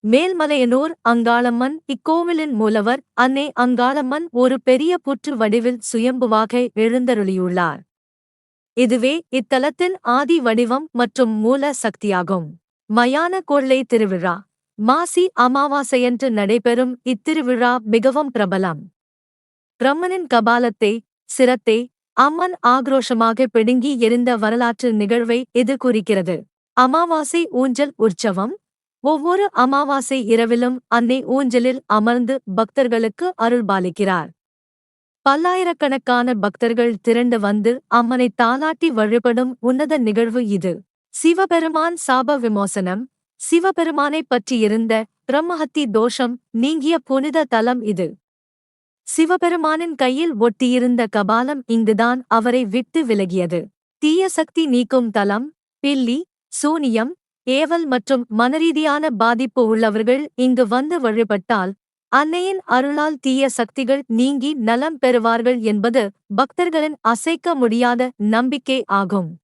மேல்மலையனூர் அங்காளம்மன் இக்கோவிலின் மூலவர் அன்னை அங்காளம்மன் ஒரு பெரிய புற்று வடிவில் சுயம்புவாக எழுந்தருளியுள்ளார். இதுவே இத்தலத்தின் ஆதி வடிவம் மற்றும் மூல சக்தியாகும். மயான கொள்ளை திருவிழா மாசி அமாவாசையன்று நடைபெறும் இத்திருவிழா மிகவும் பிரபலம். பிரம்மனின் கபாலத்தை, சிரத்தை அம்மன் ஆக்ரோஷமாக பிடுங்கி எறிந்த வரலாற்று நிகழ்வை இது குறிக்கிறது. அமாவாசை ஊஞ்சல் உற்சவம் ஒவ்வொரு அமாவாசை இரவிலும் அன்னை ஊஞ்சலில் அமர்ந்து பக்தர்களுக்கு அருள்பாலிக்கிறார். பல்லாயிரக்கணக்கான பக்தர்கள் திரண்டு வந்து அம்மனை தாலாட்டி வழிபடும் உன்னத நிகழ்வு இது. சிவபெருமான் சாப விமோசனம் சிவபெருமானைப் பற்றியிருந்த பிரம்மஹத்தி தோஷம் நீங்கிய புனித தலம் இது. சிவபெருமானின் கையில் ஒட்டியிருந்த கபாலம் இங்குதான் அவரை விட்டு விலகியது. தீய சக்தி நீக்கும் தலம். பில்லி, சூனியம், ஏவல் மற்றும் மனரீதியான பாதிப்பு உள்ளவர்கள் இங்கு வந்து வழிபட்டால் அன்னையின் அருளால் தீய சக்திகள் நீங்கி நலம் பெறுவார்கள் என்பது பக்தர்களின் அசைக்க முடியாத நம்பிக்கை ஆகும்.